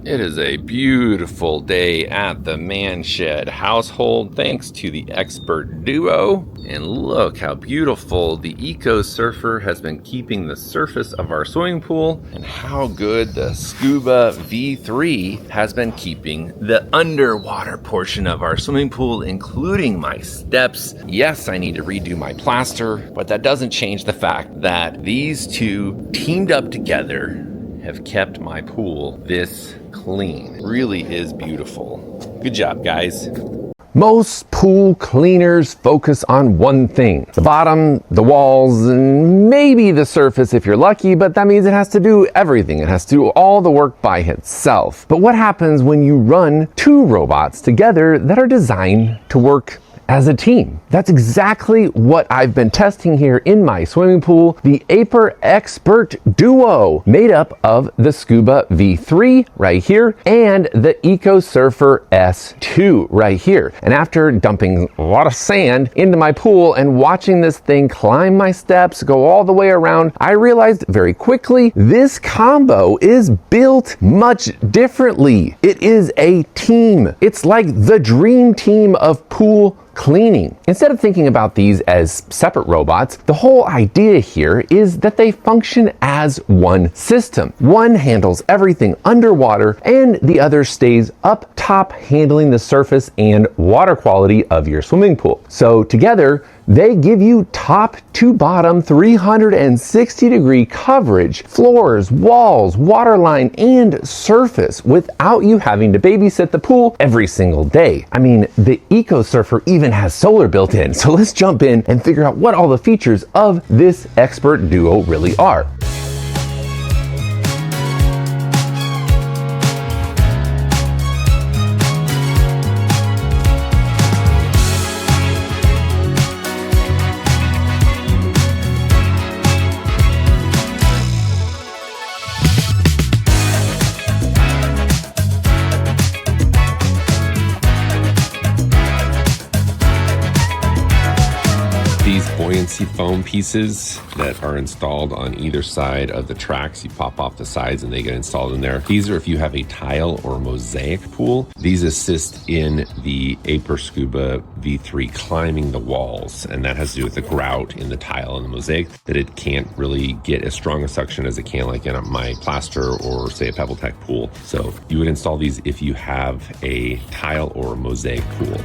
It is a beautiful day at the Man Shed household thanks to the Expert Duo. And look how beautiful the EcoSurfer has been keeping the surface of our swimming pool, and how good the Scuba V3 has been keeping the underwater portion of our swimming pool, including my steps. Yes, I need to redo my plaster, but that doesn't change the fact that these two teamed up together have kept my pool this clean. Really is beautiful. Good job, guys. Most pool cleaners focus on one thing: the bottom, the walls, and maybe the surface if you're lucky, but that means it has to do everything. It has to do all the work by itself. But what happens when you run two robots together that are designed to work as a team? That's exactly what I've been testing here in my swimming pool, the Aiper Expert Duo, made up of the Scuba V3 right here and the EcoSurfer S2 right here. And after dumping a lot of sand into my pool and watching this thing climb my steps, go all the way around, I realized very quickly this combo is built much differently. It is a team. It's like the dream team of pool cleaning. Instead of thinking about these as separate robots, the whole idea here is that they function as one system. One handles everything underwater and the other stays up top handling the surface and water quality of your swimming pool. So together, they give you top to bottom 360-degree coverage, floors, walls, waterline, and surface without you having to babysit the pool every single day. I mean, the EcoSurfer even has solar built in. So let's jump in and figure out what all the features of this Expert Duo really are. These buoyancy foam pieces that are installed on either side of the tracks, you pop off the sides and they get installed in there. These are if you have a tile or mosaic pool. These assist in the Aiper Scuba V3 climbing the walls, and that has to do with the grout in the tile and the mosaic, that it can't really get as strong a suction as it can like in my plaster or say a Pebble Tech pool. So you would install these if you have a tile or mosaic pool.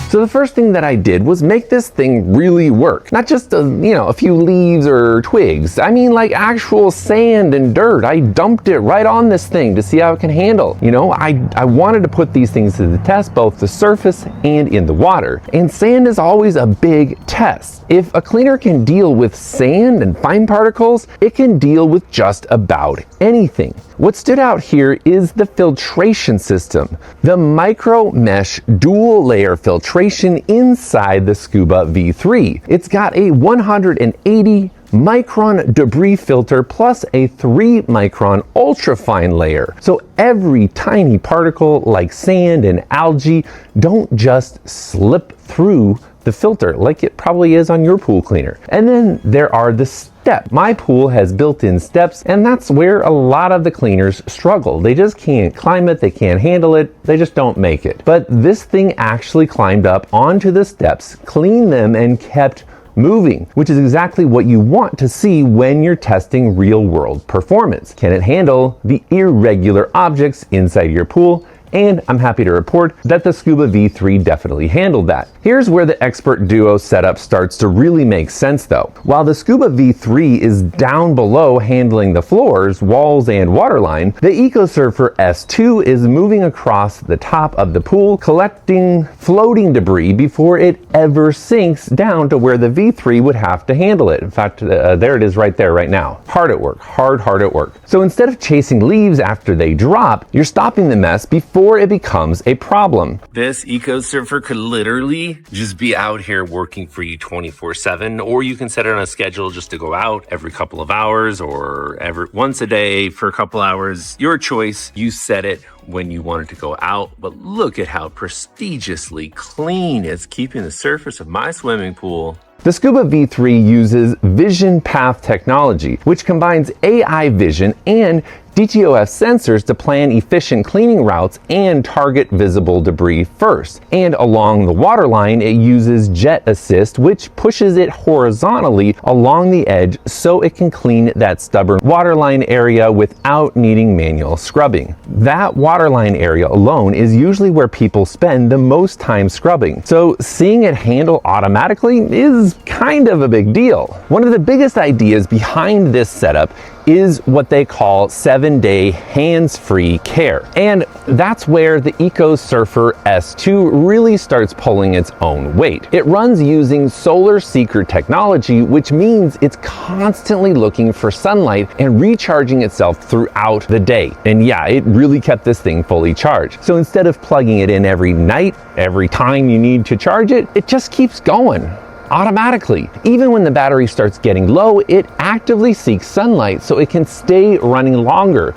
So the first thing that I did was make this thing really work. Not just a few leaves or twigs. I mean like actual sand and dirt. I dumped it right on this thing to see how it can handle. I wanted to put these things to the test, both the surface and in the water. And sand is always a big test. If a cleaner can deal with sand and fine particles, it can deal with just about anything. What stood out here is the filtration system. The micro mesh dual layer filtration inside the Scuba V3. It's got a 180 micron debris filter plus a 3 micron ultrafine layer. So every tiny particle like sand and algae don't just slip through the filter like it probably is on your pool cleaner. And then there are the steps. My pool has built-in steps, and that's where a lot of the cleaners struggle. They just can't climb it, they can't handle it, they just don't make it. But this thing actually climbed up onto the steps, cleaned them, and kept moving, which is exactly what you want to see when you're testing real-world performance. Can it handle the irregular objects inside your pool? And I'm happy to report that the Scuba V3 definitely handled that. Here's where the Expert Duo setup starts to really make sense though. While the Scuba V3 is down below handling the floors, walls, and waterline, the EcoSurfer S2 is moving across the top of the pool, collecting floating debris before it ever sinks down to where the V3 would have to handle it. In fact, there it is right there right now. Hard at work, hard at work. So instead of chasing leaves after they drop, you're stopping the mess before before it becomes a problem. This EcoSurfer could literally just be out here working for you 24/7, or you can set it on a schedule just to go out every couple of hours or every once a day for a couple hours. Your choice. You set it when you want it to go out, but look at how prestigiously clean it's keeping the surface of my swimming pool. The Scuba V3 uses Vision Path technology, which combines AI vision and DTOF sensors to plan efficient cleaning routes and target visible debris first. And along the waterline, it uses Jet Assist, which pushes it horizontally along the edge so it can clean that stubborn waterline area without needing manual scrubbing. That waterline area alone is usually where people spend the most time scrubbing. So seeing it handle automatically is kind of a big deal. One of the biggest ideas behind this setup is what they call 7-day hands-free care. And that's where the EcoSurfer S2 really starts pulling its own weight. It runs using solar seeker technology, which means it's constantly looking for sunlight and recharging itself throughout the day. And yeah, it really kept this thing fully charged. So instead of plugging it in every night, every time you need to charge it, it just keeps going automatically. Even when the battery starts getting low, it actively seeks sunlight so it can stay running longer.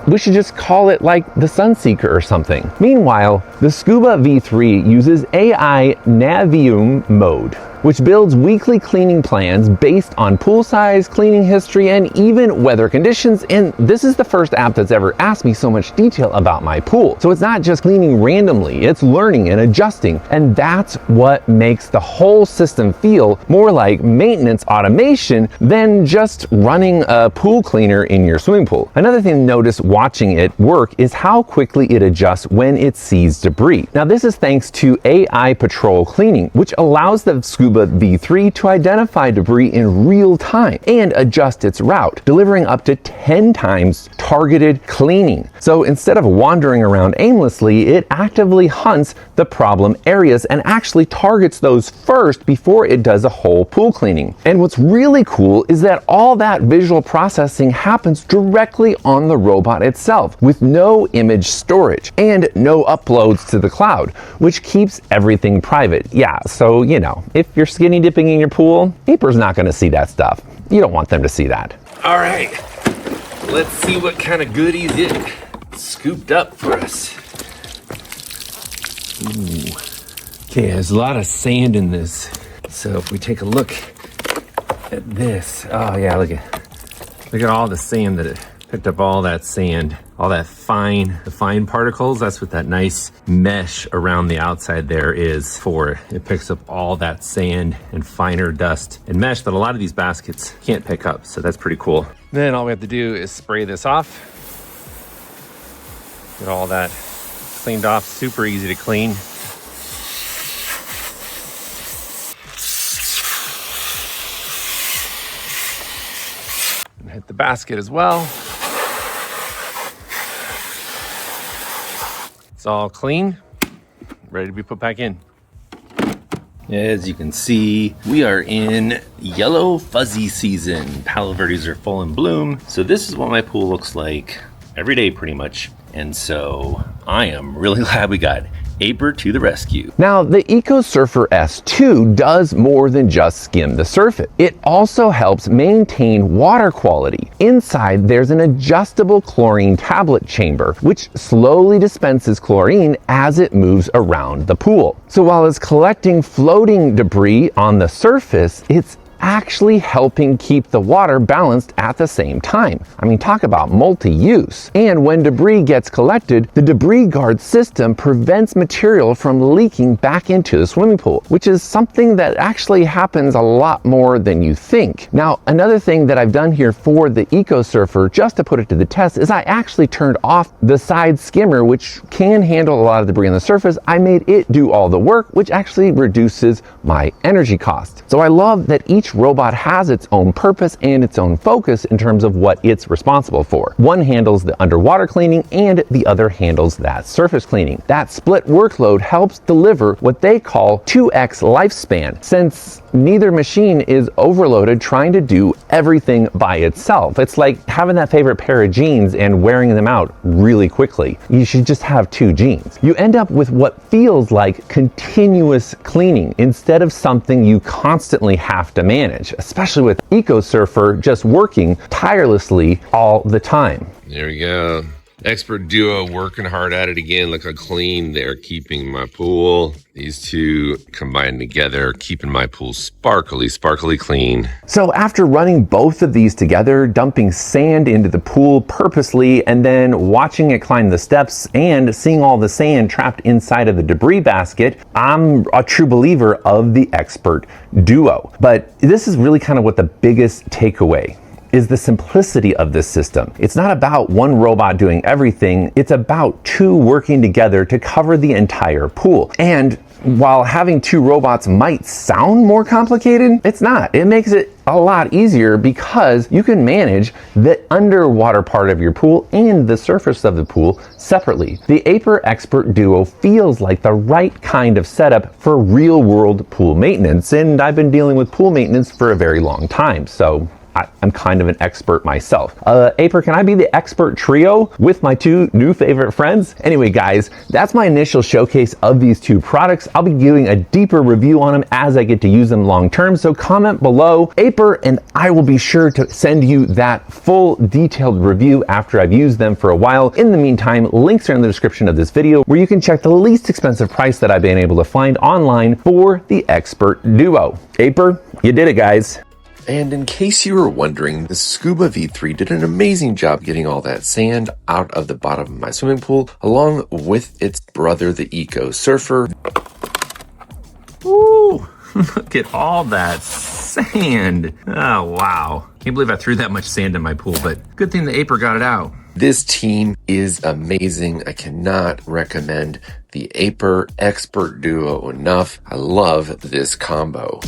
We should just call it like the sun seeker or something. Meanwhile, the Scuba V3 uses AI Navium mode, which builds weekly cleaning plans based on pool size, cleaning history, and even weather conditions. And this is the first app that's ever asked me so much detail about my pool. So it's not just cleaning randomly, it's learning and adjusting. And that's what makes the whole system feel more like maintenance automation than just running a pool cleaner in your swimming pool. Another thing to notice watching it work is how quickly it adjusts when it sees debris. Now this is thanks to AI Patrol Cleaning, which allows the Scuba V3 to identify debris in real time and adjust its route, delivering up to 10 times targeted cleaning. So instead of wandering around aimlessly, it actively hunts the problem areas and actually targets those first before it does a whole pool cleaning. And what's really cool is that all that visual processing happens directly on the robot itself with no image storage and no uploads to the cloud, which keeps everything private. Yeah, so you know, if you're skinny dipping in your pool, Aiper's not going to see that stuff. You don't want them to see that. All right, let's see what kind of goodies it scooped up for us. Ooh. Okay, there's a lot of sand in this. So if we take a look at this, oh yeah, look at all the sand that it picked up, all that sand, all that the fine particles. That's what that nice mesh around the outside there is for. It picks up all that sand and finer dust and mesh that a lot of these baskets can't pick up. So that's pretty cool. Then all we have to do is spray this off. Get all that cleaned off, super easy to clean. And hit the basket as well. It's all clean, ready to be put back in. As you can see, we are in yellow fuzzy season. Palo Verdes are full in bloom. So this is what my pool looks like every day pretty much. And so I am really glad we got Aiper to the rescue. Now, the EcoSurfer S2 does more than just skim the surface. It also helps maintain water quality. Inside, there's an adjustable chlorine tablet chamber, which slowly dispenses chlorine as it moves around the pool. So while it's collecting floating debris on the surface, it's actually helping keep the water balanced at the same time. I mean, talk about multi-use. And when debris gets collected, the debris guard system prevents material from leaking back into the swimming pool, which is something that actually happens a lot more than you think. Now, another thing that I've done here for the EcoSurfer, just to put it to the test, is I actually turned off the side skimmer, which can handle a lot of debris on the surface. I made it do all the work, which actually reduces my energy cost. So I love that each each robot has its own purpose and its own focus in terms of what it's responsible for. One handles the underwater cleaning and the other handles that surface cleaning. That split workload helps deliver what they call 2x lifespan, since neither machine is overloaded trying to do everything by itself. It's like having that favorite pair of jeans and wearing them out really quickly. You should just have two jeans. You end up with what feels like continuous cleaning instead of something you constantly have to manage, especially with EcoSurfer just working tirelessly all the time. There we go. Expert Duo working hard at it again. Look how clean they're keeping my pool. These two combined together, keeping my pool sparkly clean. So after running both of these together, dumping sand into the pool purposely, and then watching it climb the steps and seeing all the sand trapped inside of the debris basket, I'm a true believer of the Expert Duo. But this is really kind of what the biggest takeaway is, the simplicity of this system. It's not about one robot doing everything, it's about two working together to cover the entire pool. And while having two robots might sound more complicated, it's not. It makes it a lot easier because you can manage the underwater part of your pool and the surface of the pool separately. The Aiper Expert Duo feels like the right kind of setup for real world pool maintenance, and I've been dealing with pool maintenance for a very long time, so I'm kind of an expert myself. Aiper, can I be the expert trio with my two new favorite friends? Anyway, guys, that's my initial showcase of these two products. I'll be doing a deeper review on them as I get to use them long term, so comment below. Aiper and I will be sure to send you that full detailed review after I've used them for a while. In the meantime, links are in the description of this video where you can check the least expensive price that I've been able to find online for the Expert Duo. Aiper, you did it, guys. And in case you were wondering, the Scuba V3 did an amazing job getting all that sand out of the bottom of my swimming pool, along with its brother, the EcoSurfer. Ooh, look at all that sand. Oh, wow. Can't believe I threw that much sand in my pool, but good thing the Aiper got it out. This team is amazing. I cannot recommend the Aiper Expert Duo enough. I love this combo.